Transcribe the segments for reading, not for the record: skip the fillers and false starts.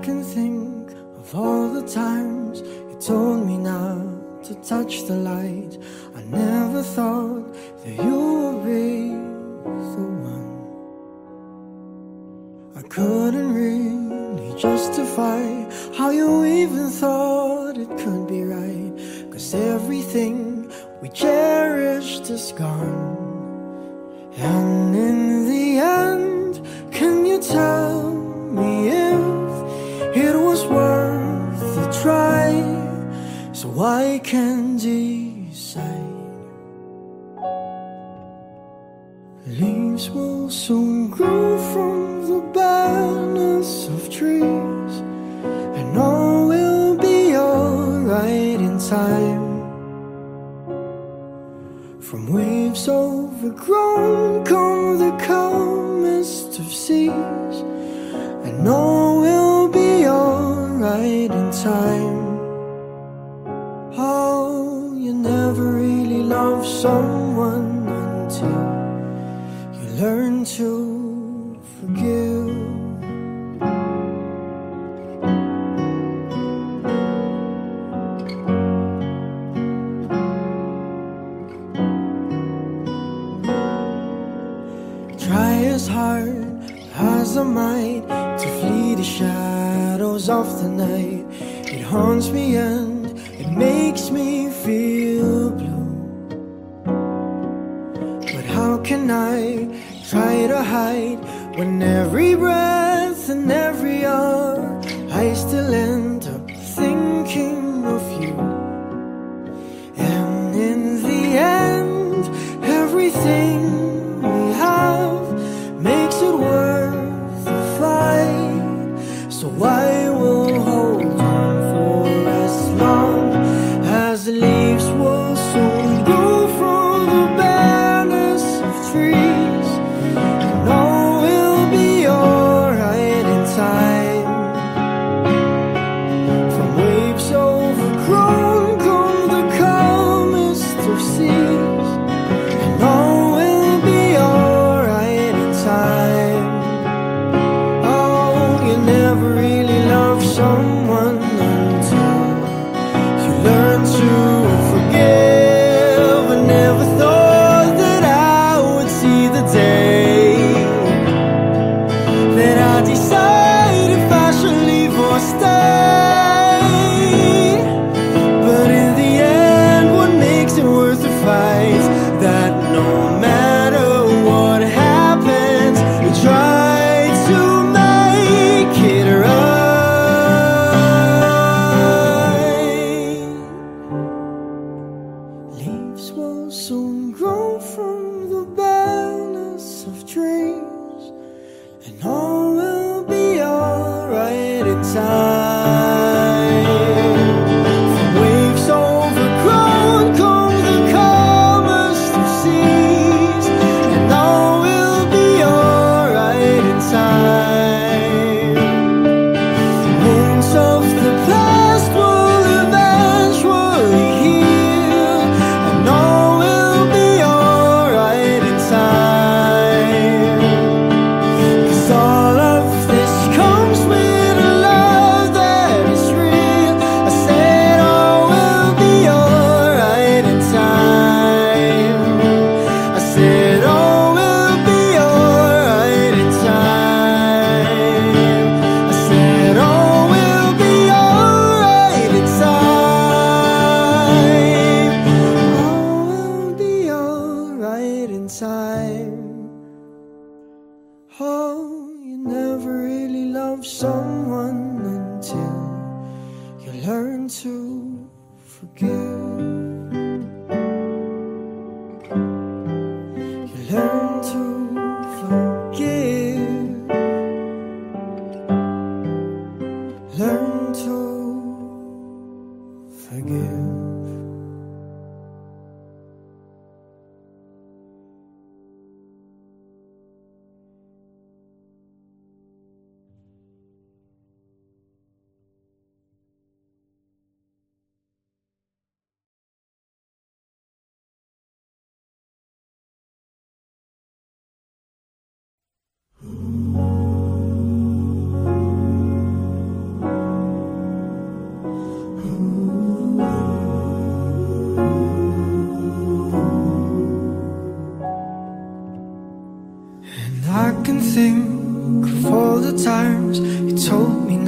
can think of all the times you told me not to touch the light. I never thought that you would be the one. I couldn't really justify how you even thought it could be right, 'cause everything we cherished is gone. And in the end, can you tell me if it was worth the try, so I can decide? Leaves will soon grow from the barrenness of trees, and all will be alright in time. From waves overgrown come the calmest of seas, and all will be alright in time. Oh, you never really love someone until you learn to forgive. Try as hard as I might to flee the shadows of the night. It haunts me and it makes me feel blue. But how can I try to hide when every breath and every hour I still end up thinking of you? And in the end, everything we have makes it worth the fight. So I will hold on for as long as the leaves will soon grow from the barrenness of trees, and all will be alright in time. From waves overgrown come the calmest of seas, and all will be alright in time. Oh, you never really love someone until you learn to forgive. I never thought that I would see the day that I decide if I should leave or stay. But in the end, what makes it worth the fight is that no matter what happens, we try to make it right. Leaves will soon grow from the barrenness of trees, and all will be alright in time. From waves overgrown come the calmest of seas, and all will be alright in time. Wounds of the past will eventually heal, and all will be alright in time. 'Cause all of this comes with a love that is real. I said all will be alright in time. I said all will be alright in time. I said all will be alright in time. All will be alright in time. Oh, you never really love someone until you learn to forgive. You learn to forgive. Learn to forgive.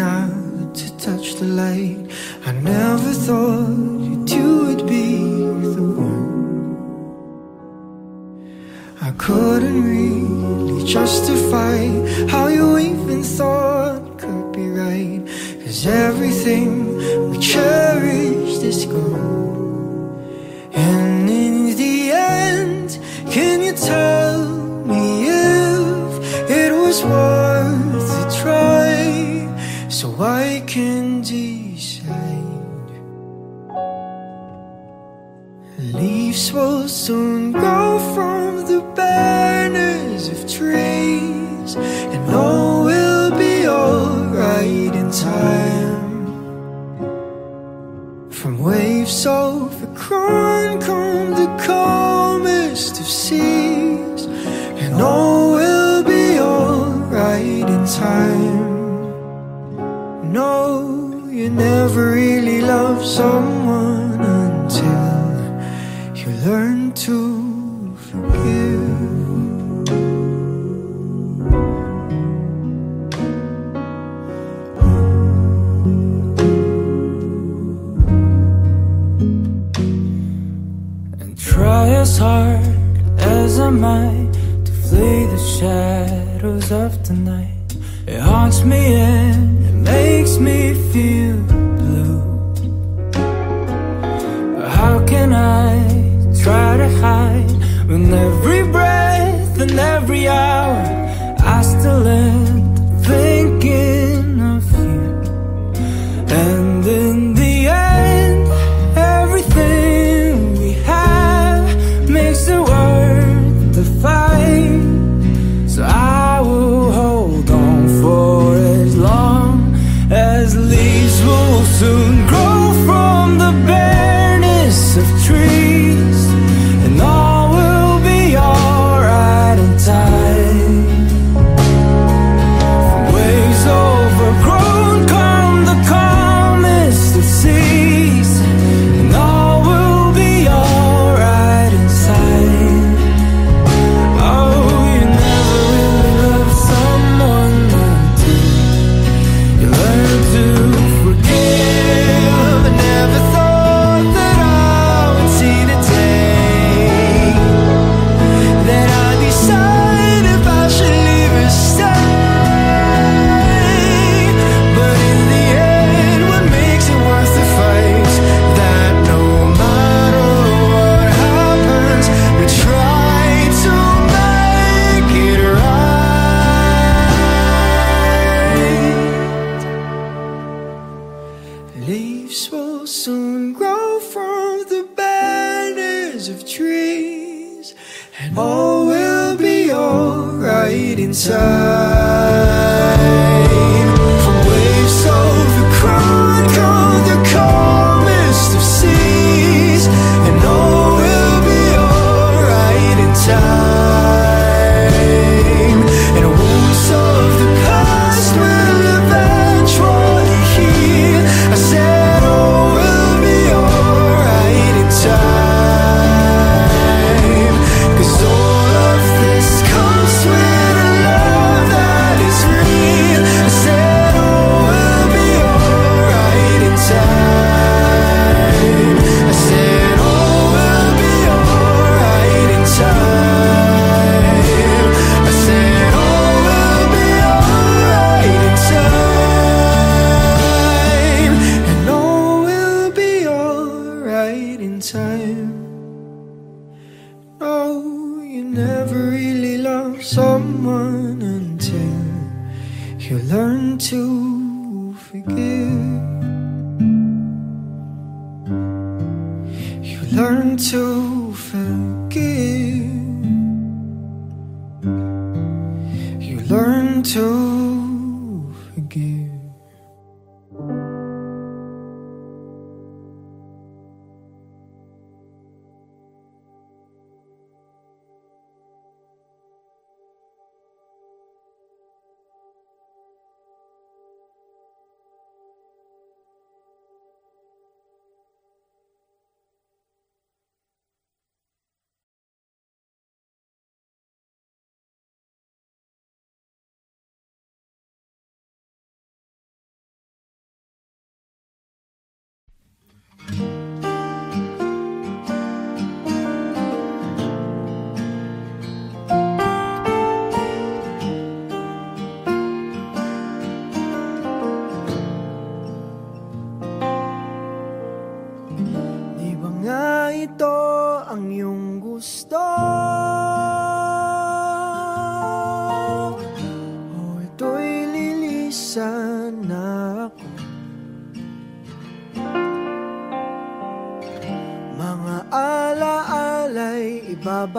out to touch the light. I never thought you two would be the one. I couldn't really justify how you even thought could be right, 'cause everything we cherished is gone. And in the end, can you tell me if it was worth a try, so I can decide? Leaves will soon grow from the banners of trees, and all will be alright in time. From waves overgrown come the calmest of seas, and all will be alright in time. No, you never really loved someone until you learn to forgive. And try as hard as I might to flee the shadows of the night. It haunts me and it makes me feel blue. How can I try to hide when every breath and every hour I still end up thinking of you? And in the end, everything we have makes it worth the fight. So I will hold on for as long as leaves will soon grow from the bareness of trees, and all will be alright in time. From waves overgrown come the calmest of seas, and all will be alright inside. Oh, you never really loved someone until you learn to forgive. I never thought that I would see the day that I decide if I should leave or stay. But in the end, what makes it worth the fight? That no matter what happens, we try to make it right. Leaves will soon grow from the banners of trees, and all will be alright in time. From waves overgrown come the calmest of seas, and all will be alright in time. And wounds of the past will eventually heal. I said all will be alright in time, 'cause all of this comes with a love that is real. I said all will be alright in time. I said all will be alright in time. I said all will be alright in time, and all will be alright in time. No, you never really loved someone until you learn to forgive. You learn to forgive. You learn to forgive. nagbabaon,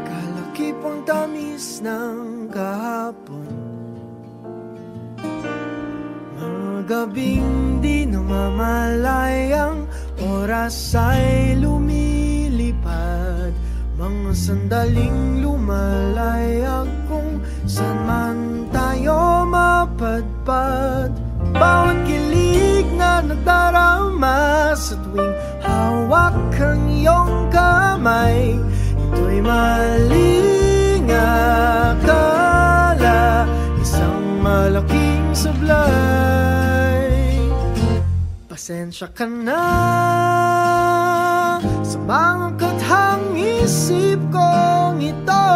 kalakip ang tamis ng kahapon. Mga gabing di namamalayang oras ay lumilipad, mga sandaling lumalayag kung saan man tayo mapadpad. Bawat kilig na nagdarama sa tuwing hawak ang iyong kamay, ito'y maling akala, isang malaking sablay. Pasensya ka na sa mga kathang isip kong ito,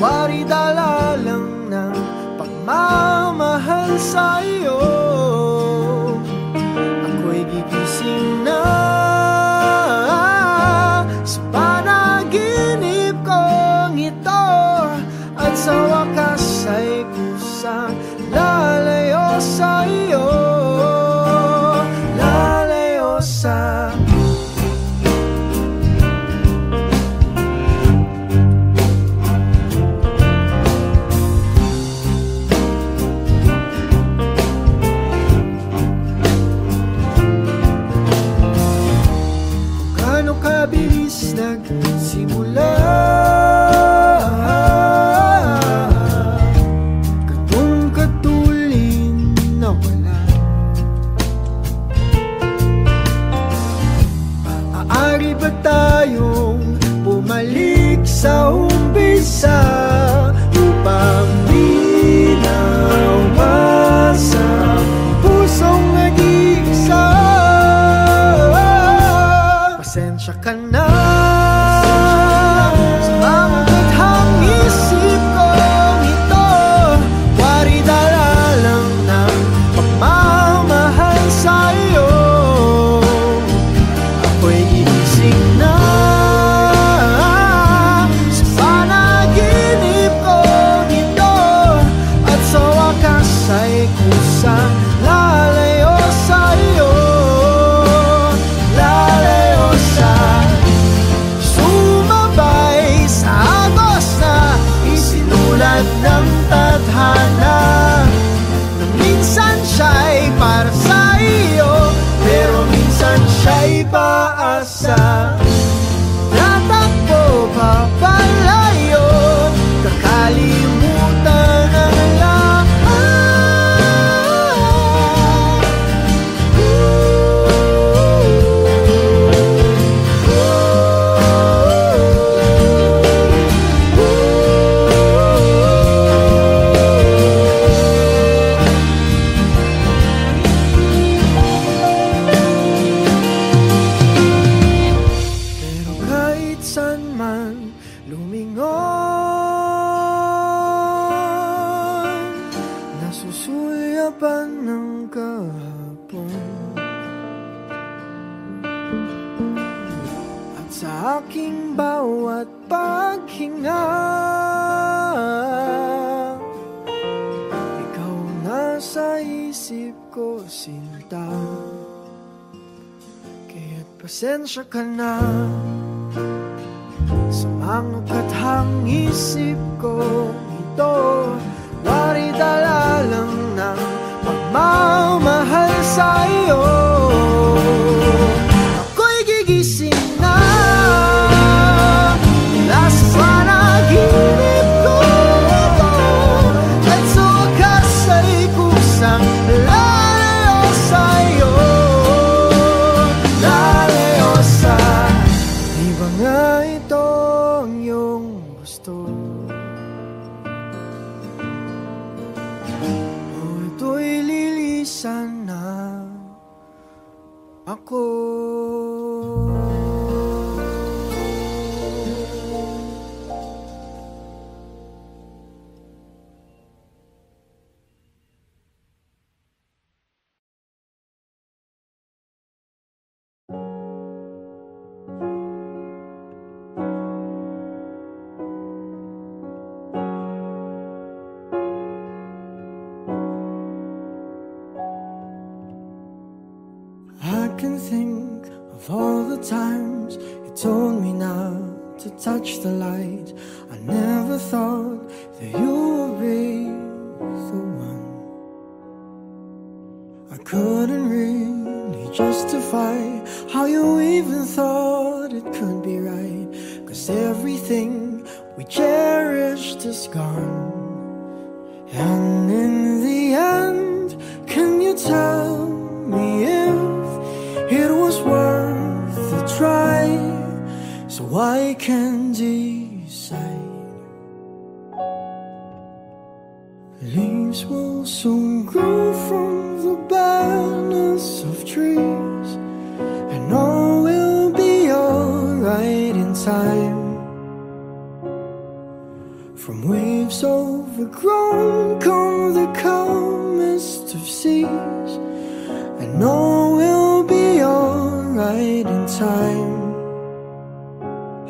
wari dala lang ng pagmamahal sa'yo. Ako'y gigising na sa panaginip kong ito, at sa wakas ay kusang lalayo sa'yo, lalayo sa kabilis nagsimula, katong katulin na wala. Maaari ba tayong bumalik sa umpisa upang di nawasa pusong nag-iisa? Pasensya ka na sa mga kathang isip kong ito, wari dala lang ng pagmamahal sa'yo. Ako'y gigising na sa panaginip kong ito, at sa wakas ay kusang lalayo sa'yo, lalayo sumabay sa agos na isinulat ng tadhana, na minsan siya'y para sa iyo, pero minsan siya'y paasa. Tatakbo papalayo, kakalimutan ang lahat. Nasusulyapan ng kahapon, at sa aking bawat paghinga, ikaw nasa isip ko, sinta. Kaya't pasensya ka na sa mga kathang isip ko ito, wari dala lang ng pagmamahal sa'yo. Ako'y gigising na mula sa panaginip ko ito, at sa wakas ay kusang lalayo sa'yo, lalayo sa di ba nga ito ang iyong gusto? Ito'y lilisan na ako. times you told me not to touch the light, I never thought that you would be the one. I couldn't really justify how you even thought it could be right, 'cause everything we cherished is gone. And in the end, can you tell me if it was worth a try, so I can decide? Leaves will soon grow from the barrenness of trees, and all will be alright in time. From waves overgrown come the calmest of seas, and all will be alright in time.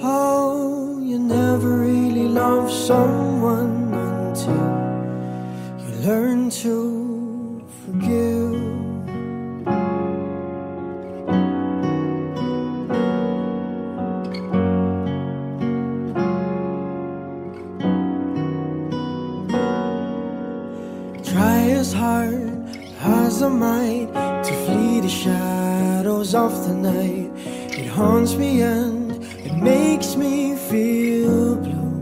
Oh, you never really love someone until you learn to forgive. Try as hard as I might to flee the shadows of the night. It haunts me and it makes me feel blue.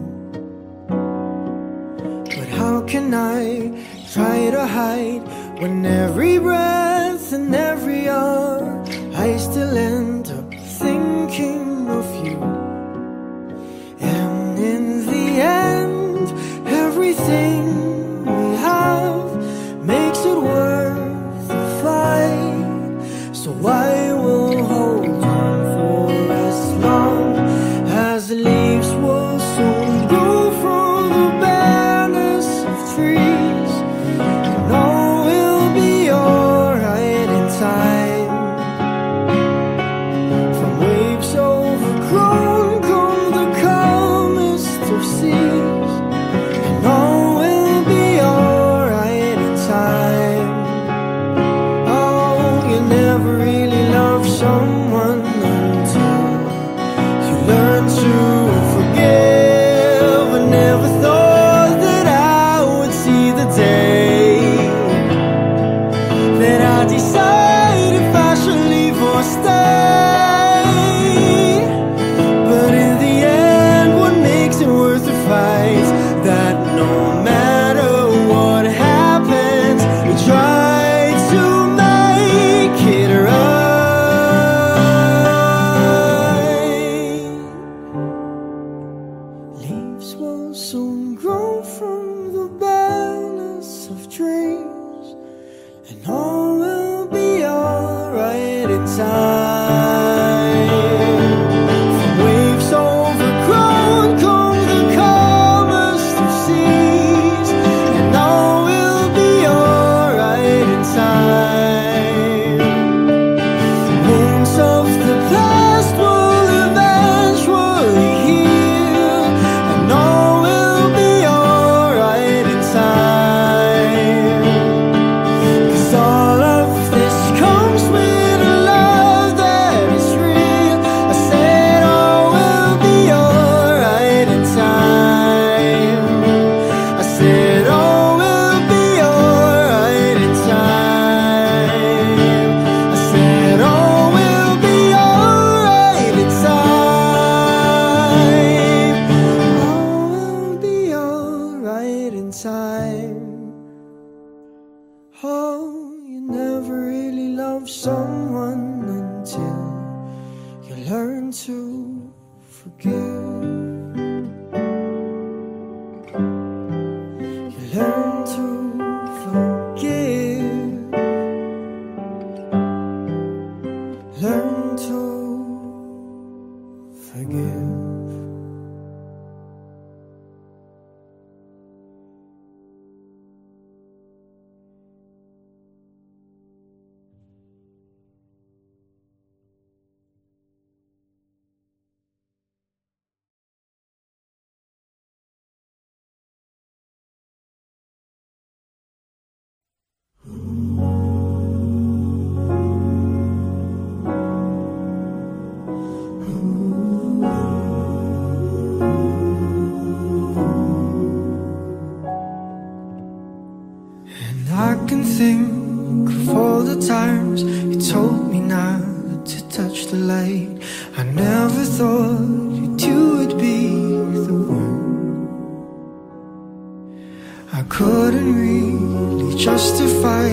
But how can I try to hide when every breath and every hour I still end up thinking of you? And in the end, everything we have makes it worth the fight. So I will hold on for as long as the leaves will soon grow from the barrenness of trees, and all will be alright in time. From waves overgrown come the calmest of seas, and all will be alright in time. Oh, you never really love someone until you learn to forgive. I never thought that I would see the day that I decide if I should leave or stay. But in the end, what makes it worth the fight? That no matter what happens, we try to make it right. Leaves will soon grow from the barrenness of trees, and all will be alright in time. From waves overgrown come the calmest of seas, and all will be alright in time. Wounds of the past will eventually heal, and all will be alright in time. 'Cause all of this comes with a love that is real. I said all will be alright in time. I said all will be alright in time. I said all will be alright in time. All will be alright in time. Oh, you never really love someone until you learn to forgive. You learn to forgive. Learn to forgive. I can think of all the times you told me not to touch the light. I never thought you would be the one. I couldn't really justify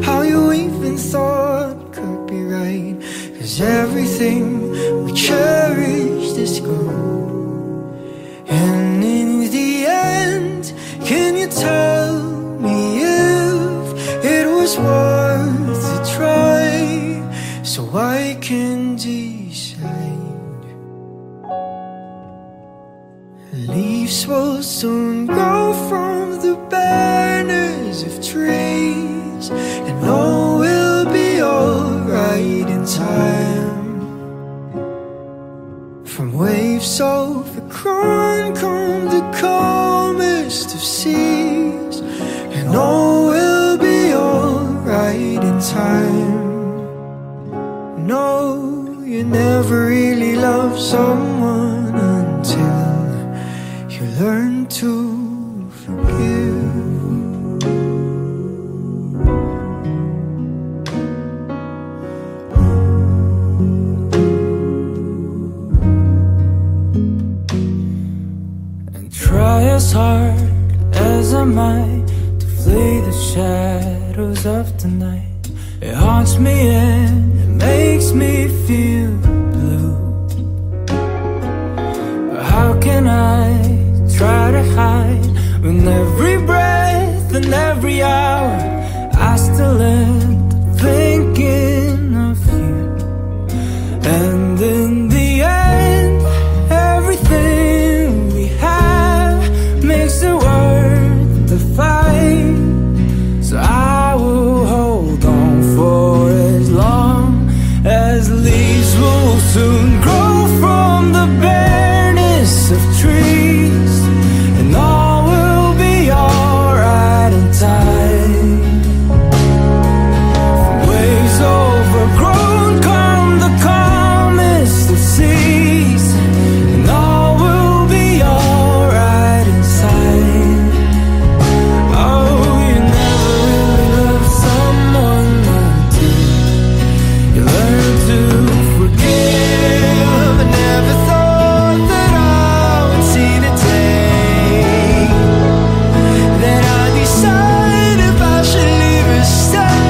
how you even thought could be right, 'cause everything we cherished is gone. And in the end, can you tell me if it was worth a try, so I can decide? Leaves will soon grow from the banners of trees, and all will be alright in time. From waves overgrown come the calmest of seas, and all will be alright in time. No, you never really love someone until you learn to forgive. And try as hard as I might to flee the shadows of the night. It haunts me and it makes me feel blue. But how can I try to hide when every breath and every hour I still end up thinking of you? And in the end, everything we have makes it worth the fight. So I will hold on for as long as leaves will soon grow from the bareness of trees, and all will be alright in time. From waves overgrown come the calmest of seas, and all will be alright inside. Oh, you never really love someone until you learn to forgive. I never thought that I would see the day that I decide if I should leave or stay.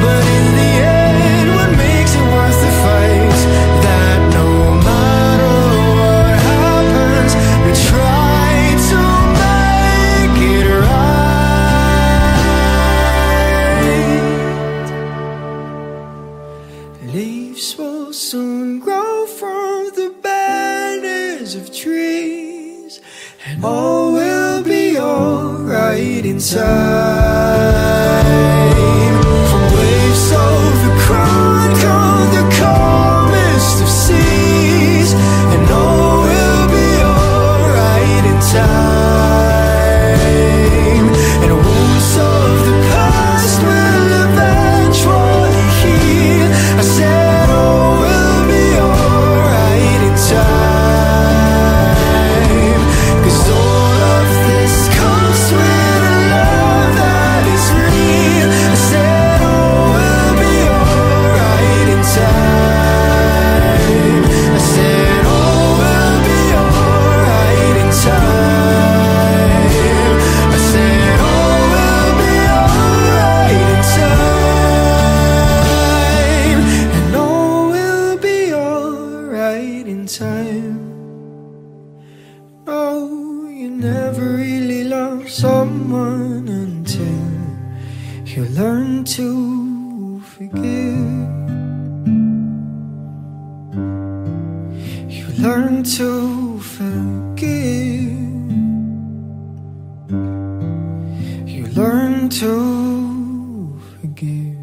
But in the end, what makes it worth the fight? That no matter what happens, we try to make it right. Leaves will soon grow from the banners of trees, and all will be alright in time. From waves overgrown come the calmest of seas, and all will be alright in time. And wounds of the past will eventually heal. I said all will be alright in time, 'cause all of this comes with a love that is real. I said all will be alright in time. I said all will be alright in time. I said all will be alright in time. And all will be alright in time. No, you never really love someone until you learn to forgive. You learn to forgive. You learn to forgive.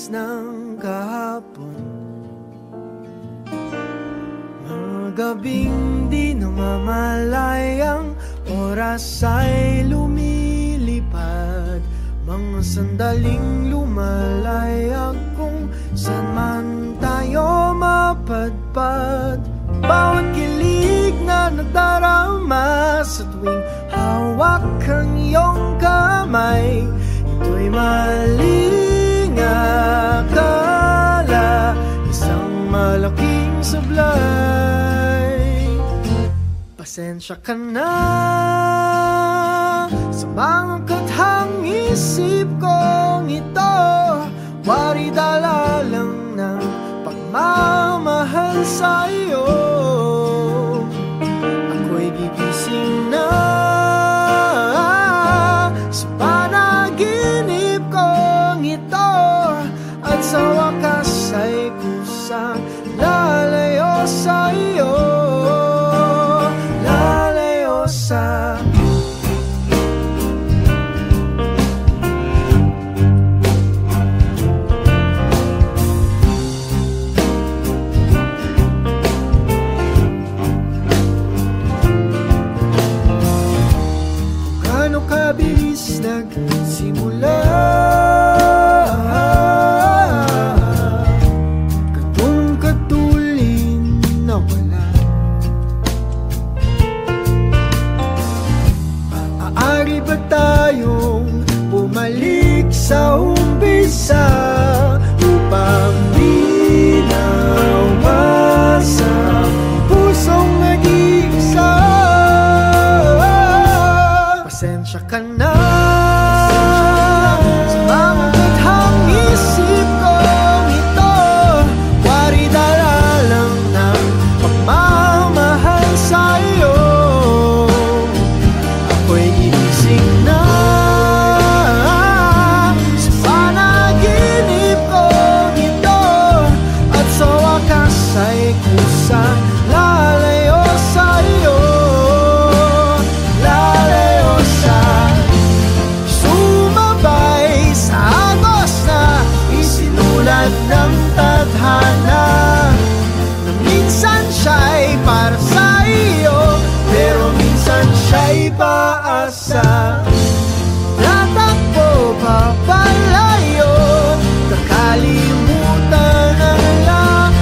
bilis ng kahapon, mga gabing di namamalayang oras ay lumilipad, mga sandaling lumalayag kung saan man tayo mapadpad. Bawat kilig na nadarama sa tuwing hawak ang iyong kamay, ito'y maling akala, isang malaking sablay. Pasensya ka na sa mga kathang isip kong ito, wari dala lang ng pagmamahal sa'yo. Ako'y gigising na sa panaginip kong ito, at sa wakas ay kusang lalayo sa'yo, lalayo sa kabilis nagsimula, katong katulin na wala. Maaari ba tayong bumalik sa umpisa upang di nawasa pusong nag-iisa? Pasensya ka na sa mga kathang isip kong ito, wari dala lang ng pagmamahal sa'yo. Ako'y gigising na sa panaginip kong ito, at sa wakas ay kusang lalayo sa'yo, ng tadhana, na minsan siya'y para sa iyo, pero minsan siya'y paasa. Tatakbo papalayo, kakalimutan ang lahat.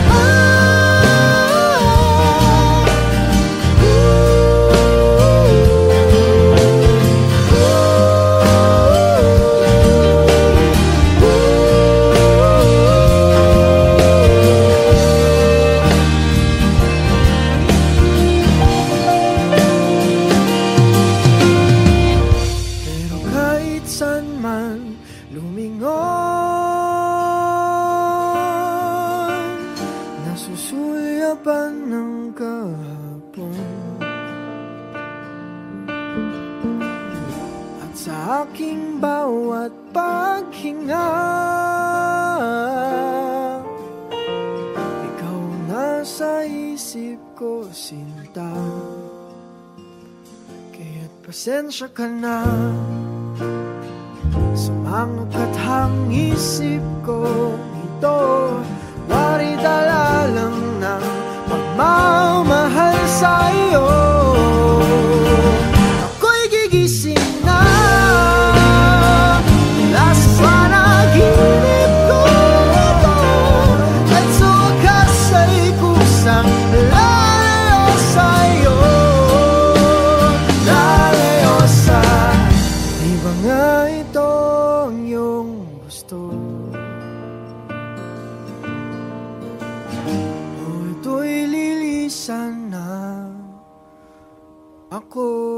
Nasusulyapan ng kahapon, at sa aking bawat paghinga, ikaw nasa isip ko, sinta. Kaya't pasensya ka na sa mga kathang isip ko ito, wari dala lang ng pagmamahal sa'yo. Ako'y gigising na mula sa panaginip ko ito, at sa wakas ay kusang lalayo sa'yo, lalayo sa di ba nga ito ang iyong gusto? O ito'y lilisan na ako.